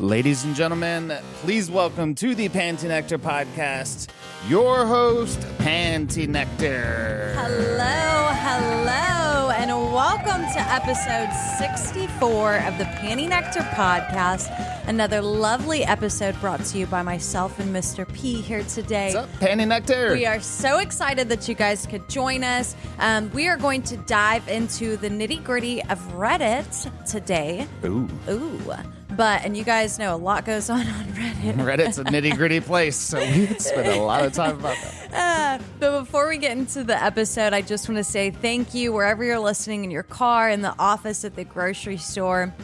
Ladies and gentlemen, please welcome to the PantyNectar podcast, your host, PantyNectar. Hello, and welcome to episode 64 of the PantyNectar podcast. Another lovely episode brought to you by myself and Mr. P here today. What's up, PantyNectar? We are so excited that you guys could join us. We are going to dive into the nitty-gritty of Reddit today. Ooh. And you guys know a lot goes on Reddit. Reddit's a nitty-gritty place, so we spend a lot of time about that. But before we get into the episode, I just want to say thank you wherever you're listening, in your car, in the office, at the grocery store.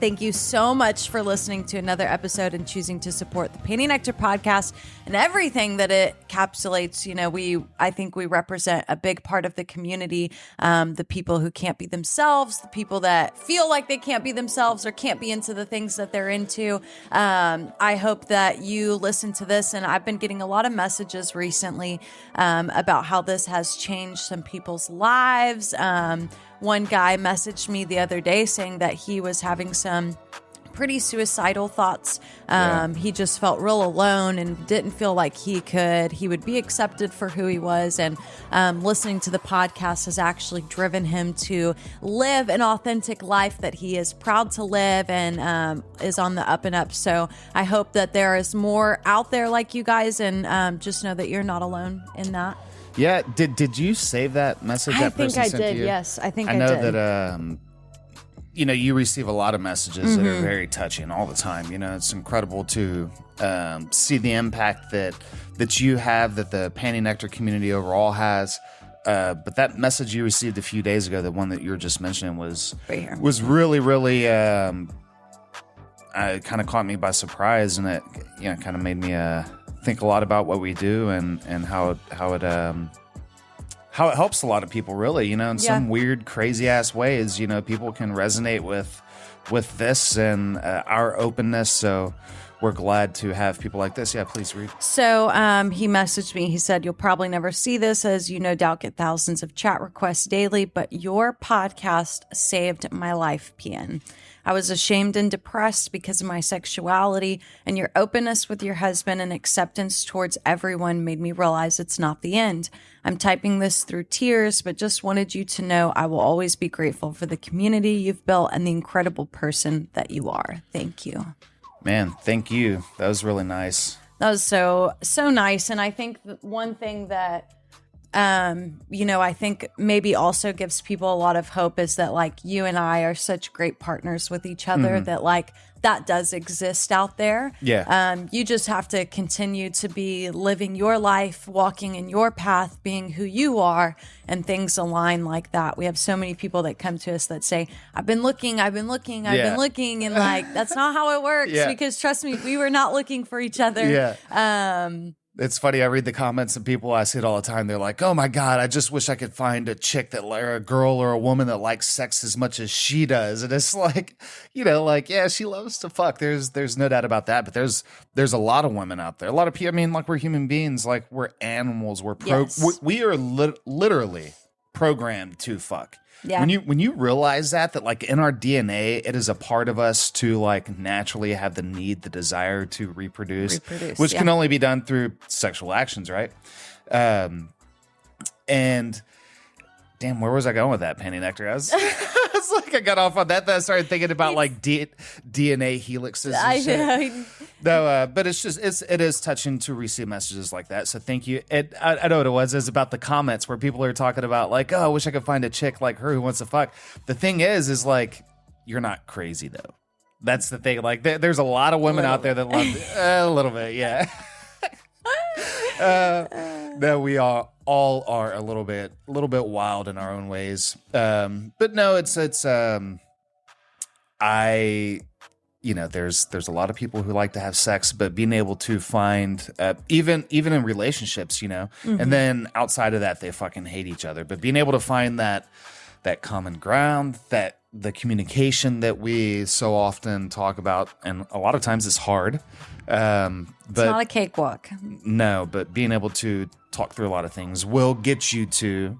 Thank you so much for listening to another episode and choosing to support the PantyNectar podcast and everything that it encapsulates. You know, I think we represent a big part of the community, the people who can't be themselves, the people that feel like they can't be themselves or can't be into the things that they're into. I hope that you listen to this, and I've been getting a lot of messages recently about how this has changed some people's lives. One guy messaged me the other day saying that he was having some pretty suicidal thoughts. He just felt real alone and didn't feel like he would be accepted for who he was. And listening to the podcast has actually driven him to live an authentic life that he is proud to live and is on the up and up. So I hope that there is more out there like you guys, and just know that you're not alone in that. Yeah, did you save that message? I think I did. Yes, I think I did. I know that you receive a lot of messages that are very touching all the time. You know, it's incredible to see the impact that you have, that the PantyNectar community overall has. But that message you received a few days ago, the one that you were just mentioning, was really, really kind of caught me by surprise, and it kind of made me think a lot about what we do and how it helps a lot of people, really, in some weird, crazy ass ways. People can resonate with this and our openness. So we're glad to have people like this. Yeah, please read. So he messaged me. He said, "You'll probably never see this, as you no doubt get thousands of chat requests daily, but your podcast saved my life, PN. I was ashamed and depressed because of my sexuality, and your openness with your husband and acceptance towards everyone made me realize it's not the end. I'm typing this through tears, but just wanted you to know I will always be grateful for the community you've built and the incredible person that you are. Thank you." Man, thank you. That was really nice. That was so nice. And I think one thing that I think maybe also gives people a lot of hope is that, like, you and I are such great partners with each other, that, like, that does exist out there. Yeah. You just have to continue to be living your life, walking in your path, being who you are, and things align like that. We have so many people that come to us that say, I've been looking, and like, that's not how it works, because trust me, we were not looking for each other. Yeah. It's funny. I read the comments and people, I see it all the time. They're like, "Oh my God, I just wish I could find a chick or a girl or a woman that likes sex as much as she does." And it's like, yeah, she loves to fuck. There's no doubt about that. But there's a lot of women out there. A lot of people. I mean, like, we're human beings. Like, we're animals. We are literally programmed to fuck. Yeah. When you realize that like in our DNA, it is a part of us to, like, naturally have the need, the desire to reproduce, which can only be done through sexual actions, right? And damn, where was I going with that, PantyNectar? It's like I got off on that. Then I started thinking about like DNA helixes and shit. No, but it is touching to receive messages like that. So thank you. I know what it was. It was about the comments where people are talking about, like, "Oh, I wish I could find a chick like her who wants to fuck." The thing is like, you're not crazy though. That's the thing. Like, there's a lot of women out there that love a little bit. Yeah. No, we all are a little bit wild in our own ways. But no, it's there's a lot of people who like to have sex, but being able to find even in relationships, and then outside of that, they fucking hate each other. But being able to find that common ground, that the communication that we so often talk about, and a lot of times it's hard. But it's not a cakewalk. No, but being able to talk through a lot of things will get you to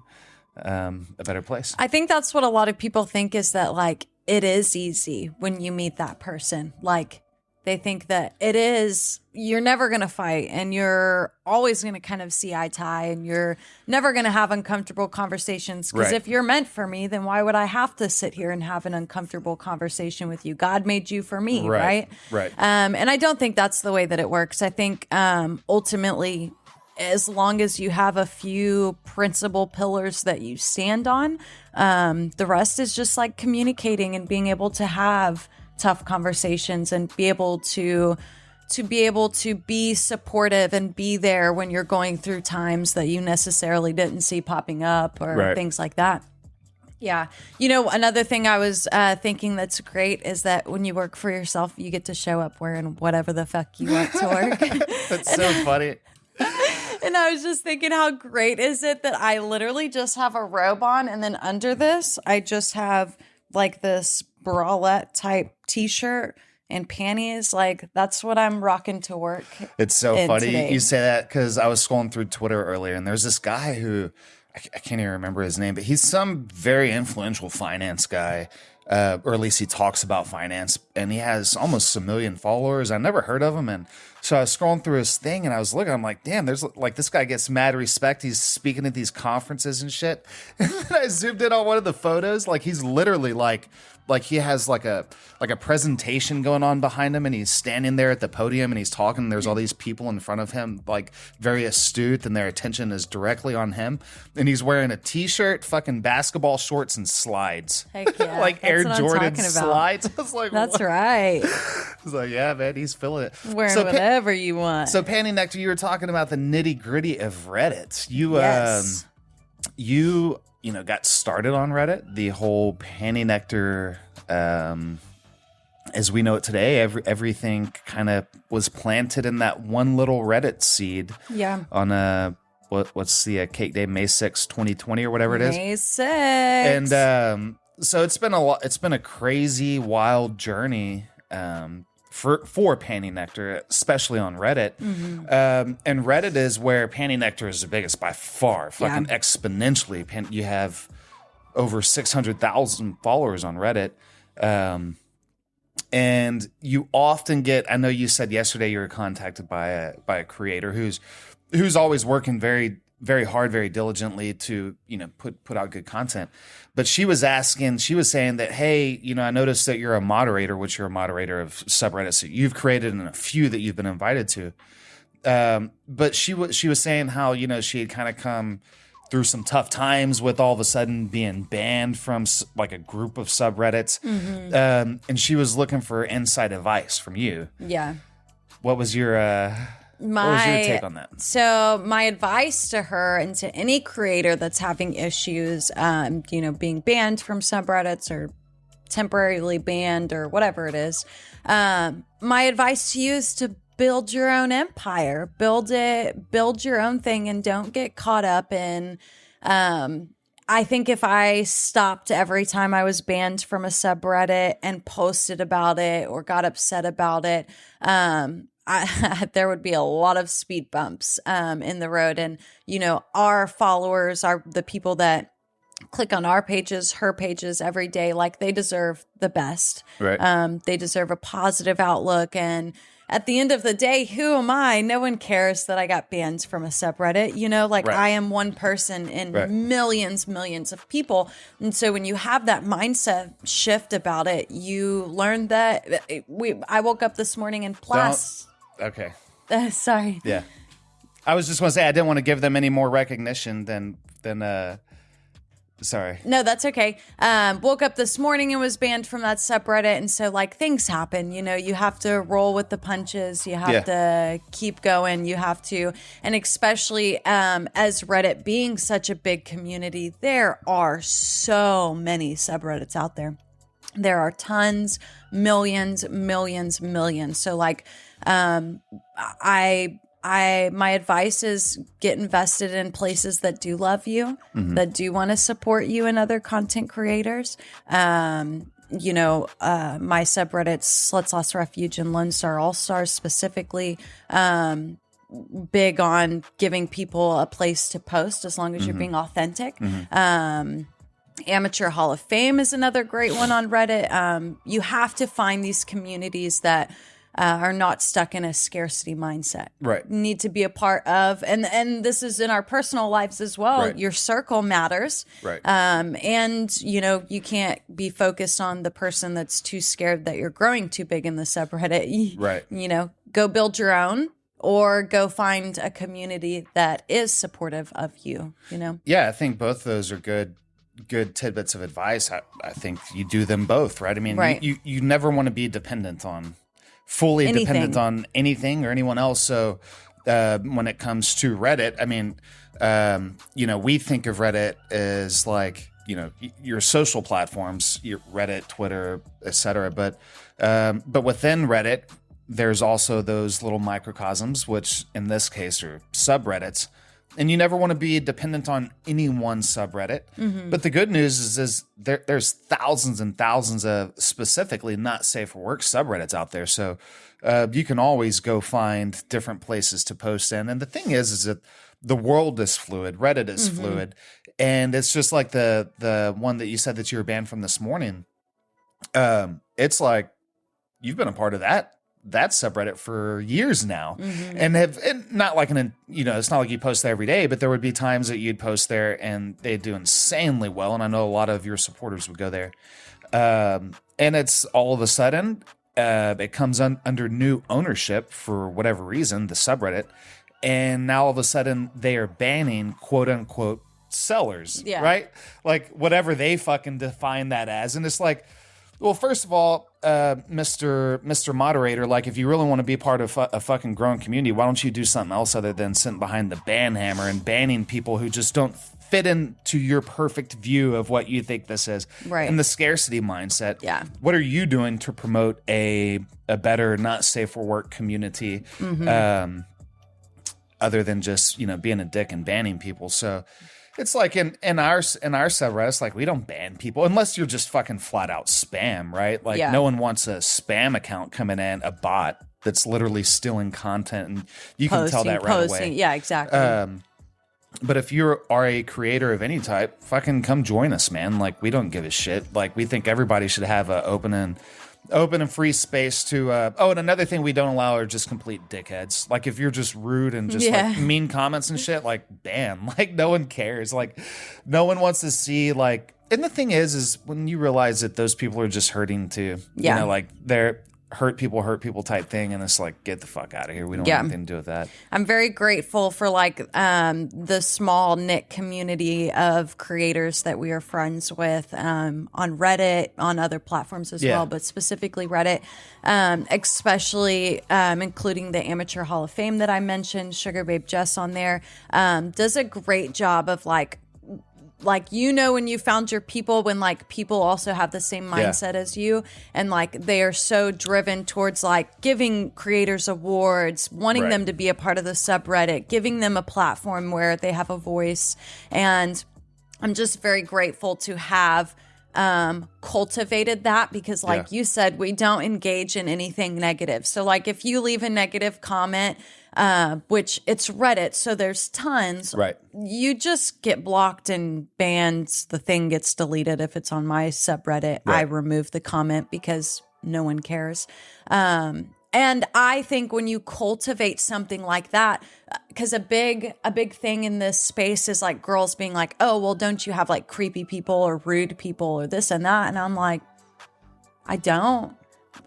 a better place. I think that's what a lot of people think, is that, like, it is easy when you meet that person. Like, They think that you're never going to fight and you're always going to kind of see eye to eye and you're never going to have uncomfortable conversations. Because if you're meant for me, then why would I have to sit here and have an uncomfortable conversation with you? God made you for me, right? Right. And I don't think that's the way that it works. I think ultimately, as long as you have a few principal pillars that you stand on, the rest is just like communicating and being able to have tough conversations and be able to be supportive and be there when you're going through times that you necessarily didn't see popping up or things like that. Yeah. Another thing I was thinking that's great is that when you work for yourself, you get to show up wearing whatever the fuck you want to work. That's so funny. And I was just thinking, how great is it that I literally just have a robe on, and then under this, I just have like this bralette type t-shirt and panties. Like, that's what I'm rocking to work. It's so funny today. you say that, because I was scrolling through Twitter earlier, and there's this guy who I can't even remember his name, but he's some very influential finance guy. Or at least he talks about finance, and he has almost 1 million followers. I never heard of him. And so I was scrolling through his thing and I was looking, I'm like, damn, there's like, this guy gets mad respect. He's speaking at these conferences and shit. And then I zoomed in on one of the photos. Like, he's literally like he has like a presentation going on behind him, and he's standing there at the podium and he's talking. And there's all these people in front of him, like very astute, and their attention is directly on him. And he's wearing a t-shirt, fucking basketball shorts, and slides. Heck yeah. Like That's Air what I'm Jordan talking about. slides. I was like, That's what? right. I was like, yeah, man, he's feeling it. Wearing whatever you want. So PantyNectar, you were talking about the nitty gritty of Reddit. Yes. You got started on Reddit. The whole PantyNectar, as we know it today, everything kind of was planted in that one little Reddit seed. Yeah. On what's the cake day, May 6th, 2020 or whatever it is. May 6th. And so it's been a crazy, wild journey. For PantyNectar, especially on Reddit. Mm-hmm. And Reddit is where PantyNectar is the biggest by far, fucking exponentially. You have over 600,000 followers on Reddit. And you often get, I know you said yesterday you were contacted by a creator who's always working very, very hard, very diligently to, put out good content. But she was saying that, hey, I noticed that you're a moderator, which you're a moderator of subreddits that you've created and a few that you've been invited to. But she was saying how, she had kind of come through some tough times with all of a sudden being banned from like a group of subreddits. Mm-hmm. And she was looking for inside advice from you. Yeah. What was your take on that? So my advice to her and to any creator that's having issues, being banned from subreddits or temporarily banned or whatever it is, my advice to you is to build your own empire, build your own thing, and don't get caught up in, I think if I stopped every time I was banned from a subreddit and posted about it or got upset about it, there would be a lot of speed bumps in the road. And, our followers are the people that click on our pages, her pages every day. Like, they deserve the best. Right. They deserve a positive outlook. And at the end of the day, who am I? No one cares that I got banned from a subreddit. Right. I am one person in millions of people. And so when you have that mindset shift about it, you learn that I woke up this morning and Okay. Sorry. Yeah. I was just going to say I didn't want to give them any more recognition than sorry. No, that's okay. Woke up this morning and was banned from that subreddit. And so things happen, you have to roll with the punches. You have to keep going. You have to, and especially as Reddit being such a big community, there are so many subreddits out there. There are tons, millions. So my advice is get invested in places that do love you, mm-hmm. that do want to support you and other content creators. My subreddits, Sluts Lost Refuge and Lone Star All Stars specifically, big on giving people a place to post as long as mm-hmm. you're being authentic. Mm-hmm. Amateur Hall of Fame is another great one on Reddit. You have to find these communities that are not stuck in a scarcity mindset. Right. Need to be a part of, and this is in our personal lives as well. Right. Your circle matters. Right. And you can't be focused on the person that's too scared that you're growing too big in the subreddit. Right. Go build your own, or go find a community that is supportive of you. Yeah, I think both of those are good tidbits of advice. I think you do them both, right? I mean, right. you never want to be dependent on anything or anyone else. So when it comes to Reddit, I mean, we think of Reddit as like, your social platforms, your Reddit, Twitter, etc. But within Reddit, there's also those little microcosms, which in this case are subreddits. And you never want to be dependent on any one subreddit. Mm-hmm. But the good news is there's thousands and thousands of specifically not safe for work subreddits out there. So you can always go find different places to post in. And the thing is that the world is fluid. Reddit is mm-hmm. fluid. And it's just like the one that you said that you were banned from this morning. It's like you've been a part of that subreddit for years now. Mm-hmm. and not like it's not like you post there every day, but there would be times that you'd post there and they'd do insanely well. And I know a lot of your supporters would go there. And it's all of a sudden, it comes under new ownership for whatever reason, the subreddit. And now all of a sudden they are banning quote unquote sellers, right? Like whatever they fucking define that as. And it's like, well, first of all, Mr. Moderator, like if you really want to be part of a fucking growing community, why don't you do something else other than sitting behind the ban hammer and banning people who just don't fit into your perfect view of what you think this is? Right. And the scarcity mindset. Yeah. What are you doing to promote a better, not safe for work community, mm-hmm. Other than just, being a dick and banning people? So it's like in our subreddits, like we don't ban people unless you're just fucking flat out spam, right? Like no one wants a spam account coming in, a bot that's literally stealing content, and you can tell that right away. Yeah, exactly. But if you are a creator of any type, fucking come join us, man. Like we don't give a shit. Like we think everybody should have a open and free space to and another thing we don't allow are just complete dickheads. Like if you're just rude and just like mean comments and shit, like ban. Like no one cares. Like no one wants to see like. And the thing is when you realize that those people are just hurting too. Like they're hurt people type thing, and it's like, get the fuck out of here. We don't have anything to do with that. I'm very grateful for like the small knit community of creators that we are friends with on Reddit, on other platforms as well, but specifically Reddit, especially including the Amateur Hall of Fame that I mentioned. Sugar Babe Jess on there does a great job of like when you found your people, when like people also have the same mindset as you, and like they are so driven towards like giving creators awards, wanting them to be a part of the subreddit, giving them a platform where they have a voice. And I'm just very grateful to have cultivated that, because like you said, we don't engage in anything negative. So like if you leave a negative comment, which it's Reddit, so there's tons. Right. You just get blocked and banned. The thing gets deleted. If it's on my subreddit, I remove the comment because no one cares. And I think when you cultivate something like that, because a big thing in this space is like girls being like, oh, well, don't you have like creepy people or rude people or this and that? And I'm like, I don't.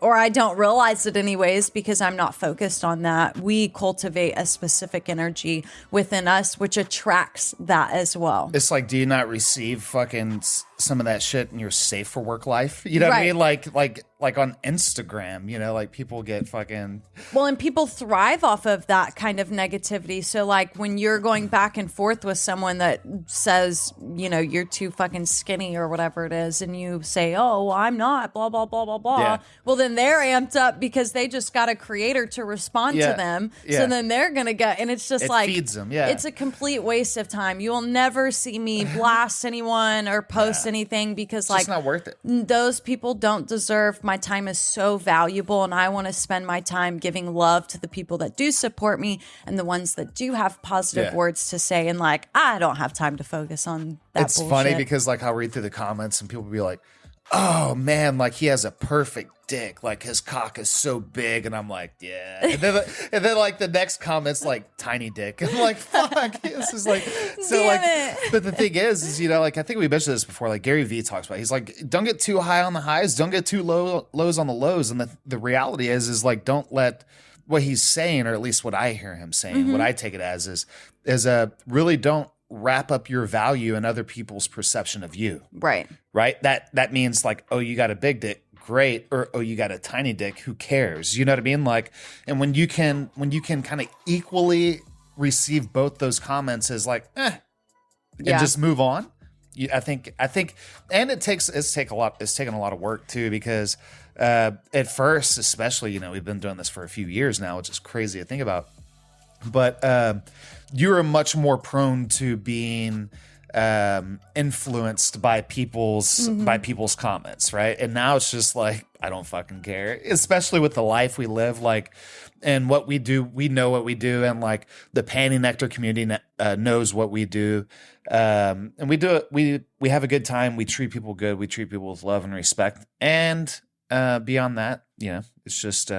Or I don't realize it anyways because I'm not focused on that. We cultivate a specific energy within us, which attracts that as well. It's like, do you not receive fucking some of that shit in your safe for work life? You know what I mean? Like on Instagram, like people get fucking... Well, and people thrive off of that kind of negativity. So like when you're going back and forth with someone that says, you're too fucking skinny or whatever it is, and you say, oh, well, I'm not, blah, blah, blah, blah, blah. Yeah. Well, then they're amped up because they just got a creator to respond to them. Yeah. So then they're going to get... And it's just it feeds them, yeah. It's a complete waste of time. You will never see me blast anyone or post anything because it's just not worth it. Those people don't deserve. My time is so valuable, and I want to spend my time giving love to the people that do support me and the ones that do have positive words to say. And like, I don't have time to focus on that. It's bullshit. Funny because like I'll read through the comments and people will be like, oh man, like he has a perfect dick, like his cock is so big, and I'm like, yeah. And then like the next comment's like tiny dick. I'm like, fuck, this is like so Damn like. it. But the thing is like I think we mentioned this before. Like Gary Vee talks about, he's like, don't get too high on the highs, don't get too lows on the lows, and the reality is like don't let what he's saying, or at least what I hear him saying, what I take it as is really don't wrap up your value in other people's perception of you. Right. That means like, oh, you got a big dick, great, or oh, you got a tiny dick, who cares? You know what I mean? Like, and when you can kind of equally receive both those comments as like, and just move on. I think, and it's taken a lot of work too, because at first, especially, we've been doing this for a few years now, which is crazy to think about. But you're much more prone to being influenced by people's comments, right? And now it's just like, I don't fucking care, especially with the life we live, like, and what we do. We know what we do, and like the PantyNectar community knows what we do, and we do it. We have a good time. We treat people good. We treat people with love and respect, and beyond that, it's just.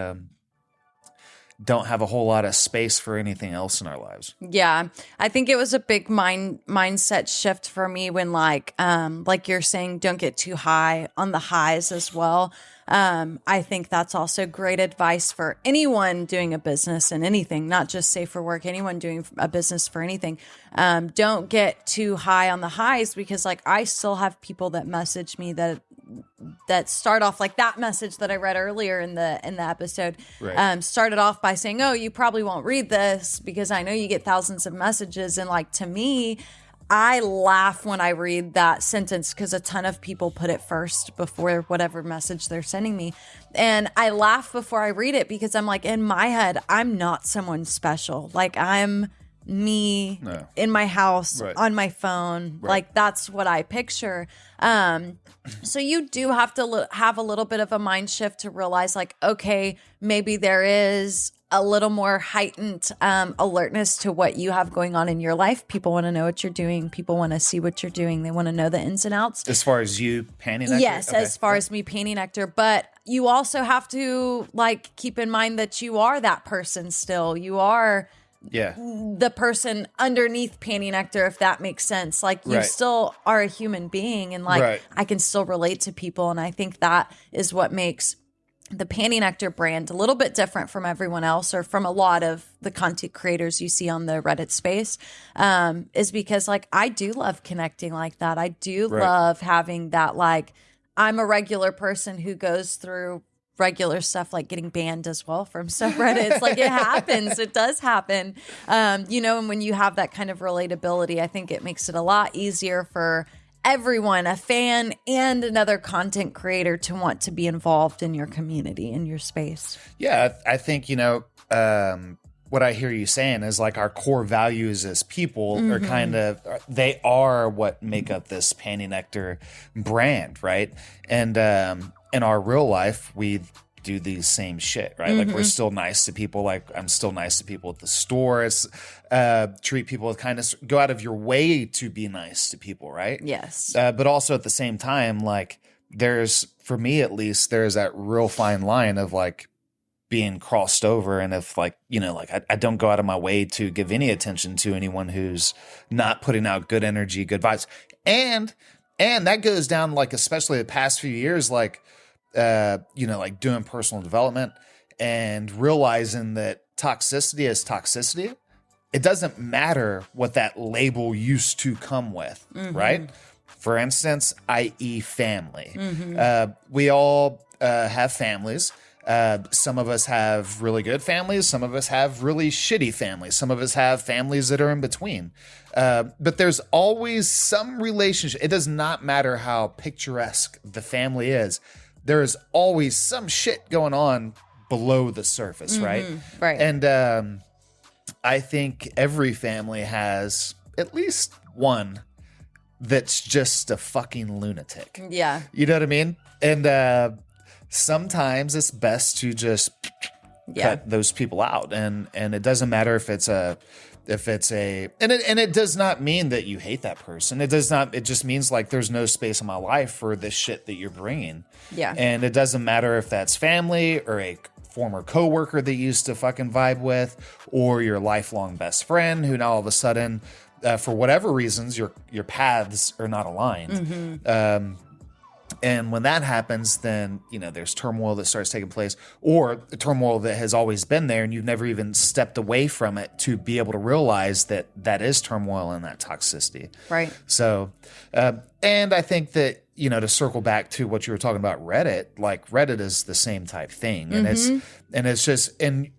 Don't have a whole lot of space for anything else in our lives. Yeah. I think it was a big mindset shift for me when like you're saying, don't get too high on the highs as well. I think that's also great advice for anyone doing a business and anything, not just safe for work, anyone doing a business for anything. Don't get too high on the highs, because like I still have people that message me that start off like that message that I read earlier in the episode, started off by saying, oh, you probably won't read this because I know you get thousands of messages. And like, to me, I laugh when I read that sentence, because a ton of people put it first before whatever message they're sending me. And I laugh before I read it, because I'm like, in my head, I'm not someone special. Like, I'm me in my house on my phone. Like, that's what I picture. So you do have to have a little bit of a mind shift to realize like, okay, maybe there is a little more heightened alertness to what you have going on in your life. People want to know what you're doing. People want to see what you're doing. They want to know the ins and outs. As far as you, PantyNectar? Yes, okay. As far as me, PantyNectar. But you also have to like keep in mind that you are that person still. You are the person underneath PantyNectar, if that makes sense. Like, you still are a human being, and like I can still relate to people. And I think that is what makes the PantyNectar brand a little bit different from everyone else, or from a lot of the content creators you see on the Reddit space, is because like I do love connecting like that. I do love having that, like, I'm a regular person who goes through regular stuff, like getting banned as well from subreddits. Like, it happens. It does happen. And when you have that kind of relatability, I think it makes it a lot easier for everyone, a fan and another content creator, to want to be involved in your community, in your space. Yeah, I think, what I hear you saying is like our core values as people are kind of, they are what make up this PantyNectar brand, right? And in our real life, we do the same shit, right? Like, we're still nice to people. Like, I'm still nice to people at the store. It's treat people with kindness. Go out of your way to be nice to people, right? Yes. But also at the same time, like, for me at least, there's that real fine line of like being crossed over. And if like, I don't go out of my way to give any attention to anyone who's not putting out good energy, good vibes. And that goes down, like, especially the past few years, like, like doing personal development and realizing that toxicity is toxicity. It doesn't matter what that label used to come with, right? For instance, i.e. family. We all have families. Some of us have really good families. Some of us have really shitty families. Some of us have families that are in between. But there's always some relationship. It does not matter how picturesque the family is. There is always some shit going on below the surface, right? Right. And I think every family has at least one that's just a fucking lunatic. Yeah. You know what I mean? And sometimes it's best to just cut those people out. And it doesn't matter if it's a and it does not mean that you hate that person. It just means like there's no space in my life for this shit that you're bringing. Yeah. And it doesn't matter if that's family or a former coworker that you used to fucking vibe with, or your lifelong best friend who now all of a sudden, for whatever reasons, your paths are not aligned. And when that happens, then, there's turmoil that starts taking place, or the turmoil that has always been there and you've never even stepped away from it to be able to realize that that is turmoil and that toxicity. Right. So, and I think that, to circle back to what you were talking about Reddit, like Reddit is the same type thing. And it's just, and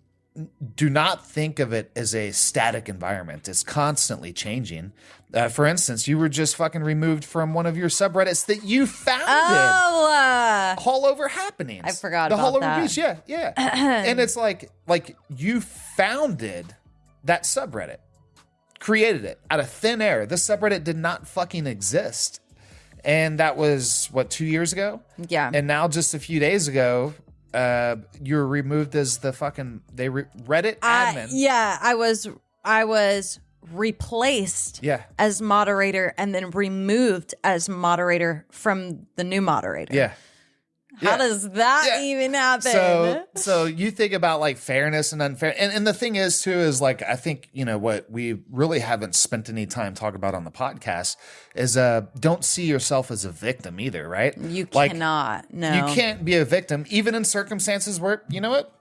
do not think of it as a static environment. It's constantly changing. For instance, you were just fucking removed from one of your subreddits that you founded. All Over Happenings. I forgot the about All Over that. Beach. Yeah. And it's like you founded that subreddit, created it out of thin air. This subreddit did not fucking exist. And that was, 2 years ago? Yeah. And now just a few days ago, you're removed as the fucking Reddit admin. Yeah, I was replaced as moderator and then removed as moderator from the new moderator. Yeah. How does that even happen? So you think about like fairness and unfair. And the thing is too, is like, I think, what we really haven't spent any time talking about on the podcast is don't see yourself as a victim either, right? You like, cannot. No. You can't be a victim, even in circumstances where,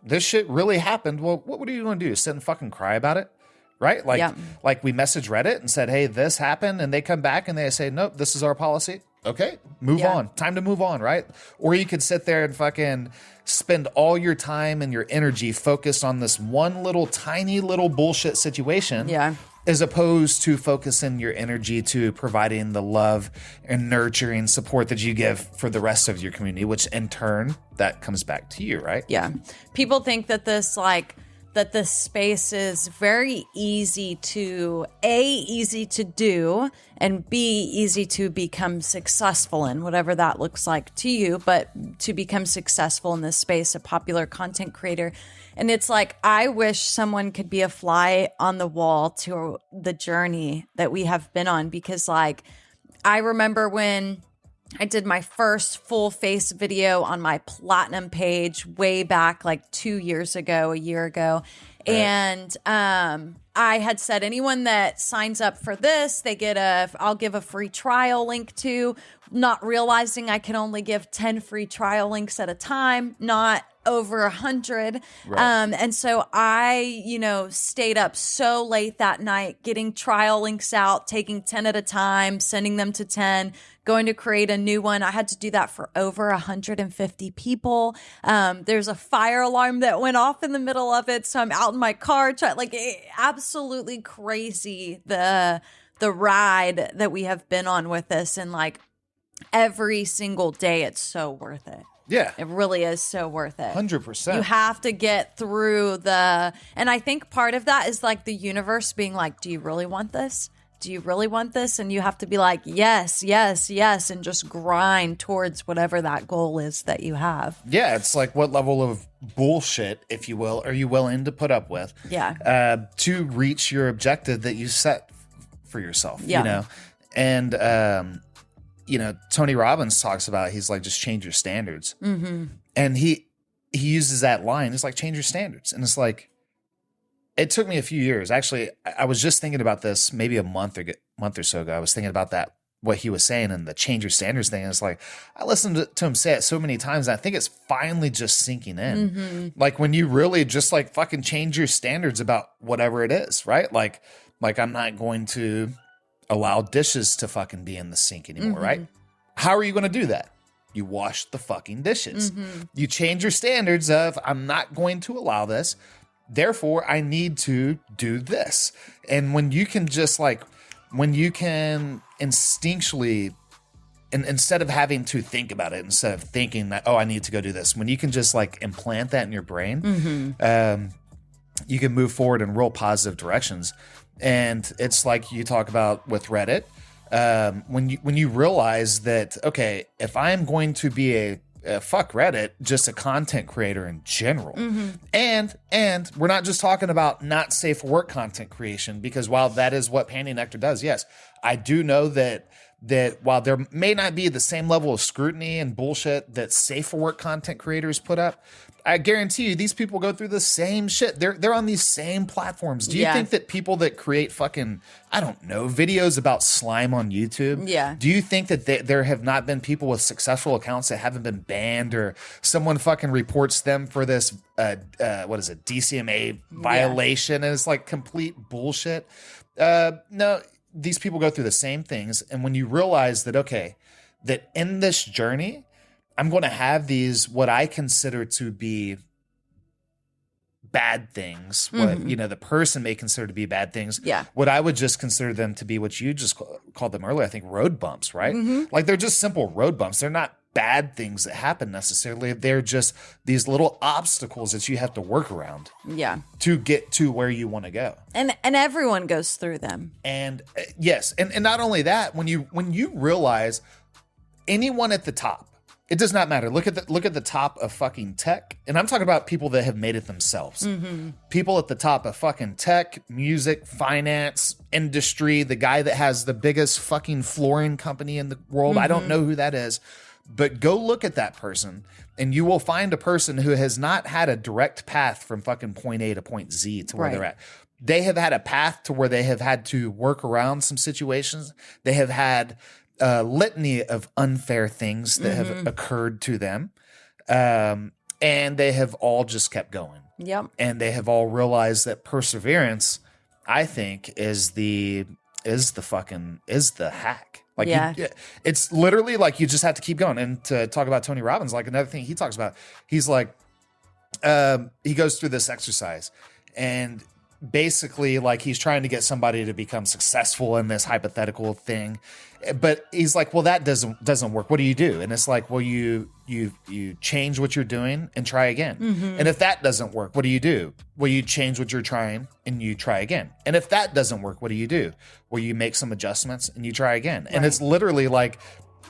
this shit really happened. Well, what are you going to do? Sit and fucking cry about it? Right? Like we message Reddit and said, hey, this happened. And they come back and they say, nope, this is our policy. Okay, move on. Time to move on, right? Or you could sit there and fucking spend all your time and your energy focused on this one little tiny little bullshit situation. Yeah. As opposed to focusing your energy to providing the love and nurturing support that you give for the rest of your community, which in turn, that comes back to you, right? Yeah. People think that this space is very easy to do, and B, easy to become successful in, whatever that looks like to you, but to become successful in this space, a popular content creator. And it's like, I wish someone could be a fly on the wall to the journey that we have been on, because like, I remember when I did my first full face video on my platinum page way back like 2 years ago, a year ago. Right. And I had said anyone that signs up for this, I'll give a free trial link to, not realizing I can only give 10 free trial links at a time, not over 100. Right. And so I, stayed up so late that night, getting trial links out, taking 10 at a time, sending them to 10, going to create a new one. I had to do that for over 150 people. There's a fire alarm that went off in the middle of it. So I'm out in my car, absolutely crazy, the ride that we have been on with this. And like every single day, it's so worth it. Yeah. It really is so worth it. 100%. You have to get through and I think part of that is like the universe being like, do you really want this? Do you really want this? And you have to be like, yes, yes, yes, and just grind towards whatever that goal is that you have. Yeah, it's like, what level of bullshit, if you will, are you willing to put up with? Yeah. To reach your objective that you set for yourself. Yeah. And Tony Robbins talks about, he's like, just change your standards. Mm-hmm. And he uses that line. It's like, change your standards. And it's like, it took me a few years. Actually, I was just thinking about this maybe a month or so ago. I was thinking about that, what he was saying, and the change your standards thing. And it's like, I listened to him say it so many times, and I think it's finally just sinking in. Mm-hmm. Like when you really just like fucking change your standards about whatever it is, right? Like I'm not going to allow dishes to fucking be in the sink anymore, mm-hmm. right? How are you going to do that? You wash the fucking dishes. Mm-hmm. You change your standards of, I'm not going to allow this. Therefore, I need to do this. And when you can instinctually, and instead of having to think about it, instead of thinking that, I need to go do this, when you can just like implant that in your brain, mm-hmm. You can move forward in real positive directions. And it's like you talk about with Reddit, when you realize that, okay, if I'm going to be fuck Reddit, just a content creator in general. And we're not just talking about not safe for work content creation, because while that is what PantyNectar does, yes, I do know that while there may not be the same level of scrutiny and bullshit that safe for work content creators put up, I guarantee you these people go through the same shit. They're on these same platforms. Do you think that people that create fucking, I don't know, videos about slime on YouTube? Yeah. Do you think that there have not been people with successful accounts that haven't been banned, or someone fucking reports them for this, what is it, DCMA violation? And it's like complete bullshit. No, these people go through the same things. And when you realize that, okay, that in this journey, I'm going to have these, what I consider to be bad things, what, you know, the person may consider to be bad things. Yeah. What I would just consider them to be what you just called them earlier, I think, road bumps, right? Like they're just simple road bumps. They're not bad things that happen necessarily. They're just these little obstacles that you have to work around. Yeah. To get to where you want to go. And everyone goes through them. And yes, and not only that, when you realize anyone at the top, it does not matter. Look at the top of fucking tech. And I'm talking about people that have made it themselves. People at the top of fucking tech, music, finance, industry, the guy that has the biggest fucking flooring company in the world. I don't know who that is. But go look at that person and you will find a person who has not had a direct path from fucking point A to point Z to where they're at. They have had a path to where they have had to work around some situations. They have had a litany of unfair things that have occurred to them. And they have all just kept going. Yep. And they have all realized that perseverance, I think, is the hack. Like, it's literally like you just have to keep going. And to talk about Tony Robbins, like another thing he talks about, he's like, he goes through this exercise and basically like he's trying to get somebody to become successful in this hypothetical thing. But he's like, well, that doesn't work. What do you do? And it's like, well, you change what you're doing and try again. And if that doesn't work, what do you do? Well, you change what you're trying and you try again. And if that doesn't work, what do you do? Well, you make some adjustments and you try again. And it's literally like,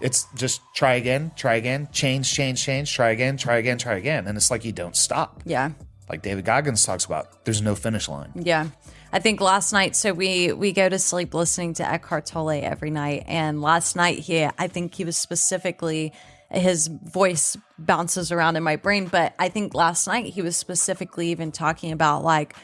it's just try again, change, try again. And it's like, you don't stop. Yeah. Like David Goggins talks about, there's no finish line. Yeah. I think last night, so we go to sleep listening to Eckhart Tolle every night. And last night, I think he was specifically, his voice bounces around in my brain. But I think last night he was specifically even talking about like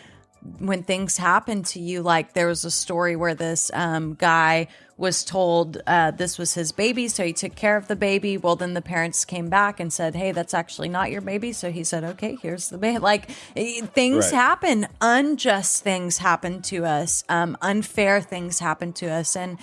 when things happen to you, like there was a story where this guy was told this was his baby, so he took care of the baby. Well, then the parents came back and said, hey, that's actually not your baby. So he said, okay, here's the baby. Like things happen, unjust things happen to us, unfair things happen to us. And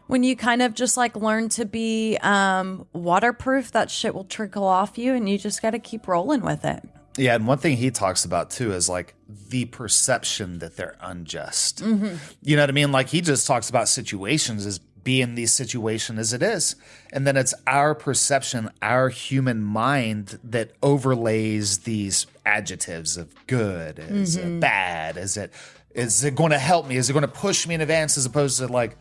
when you kind of just like learn to be waterproof, that shit will trickle off you and you just got to keep rolling with it. Yeah, and one thing he talks about too is like the perception that they're unjust. You know what I mean? Like he just talks about situations as being the situation as it is. And then it's our perception, our human mind that overlays these adjectives of good, is it bad, is it going to help me? Is it going to push me in advance, as opposed to like,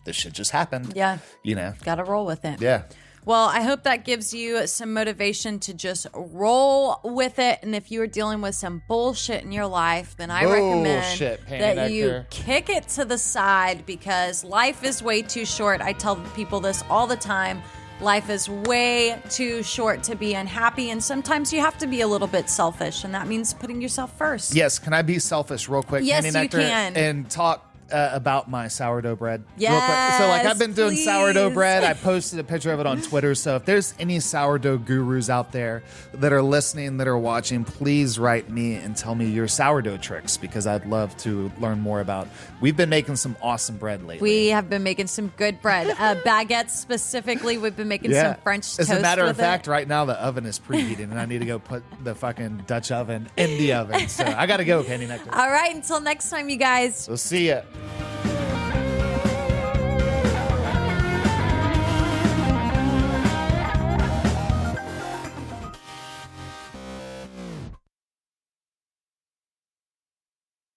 this shit just happened. Yeah. You know? Got to roll with it. Yeah. Well, I hope that gives you some motivation to just roll with it. And if you are dealing with some bullshit in your life, then I recommend that you kick it to the side, because life is way too short. I tell people this all the time. Life is way too short to be unhappy, and sometimes you have to be a little bit selfish, and that means putting yourself first. Yes, can I be selfish real quick? Yes, PantyNectar, you can. And talk about my sourdough bread. Yes, real quick. So like I've been doing please. sourdough bread. I posted a picture of it on Twitter. So if there's any sourdough gurus out there that are listening, that are watching, please write me and tell me your sourdough tricks, because I'd love to learn more about. We've been making some awesome bread lately. We have been making some good bread. Baguettes specifically, we've been making some French toast. As a matter of fact, it. right now the oven is preheating and I need to go put the fucking Dutch oven in the oven. So I got to go, PantyNectar. All right, until next time, you guys. We'll see ya.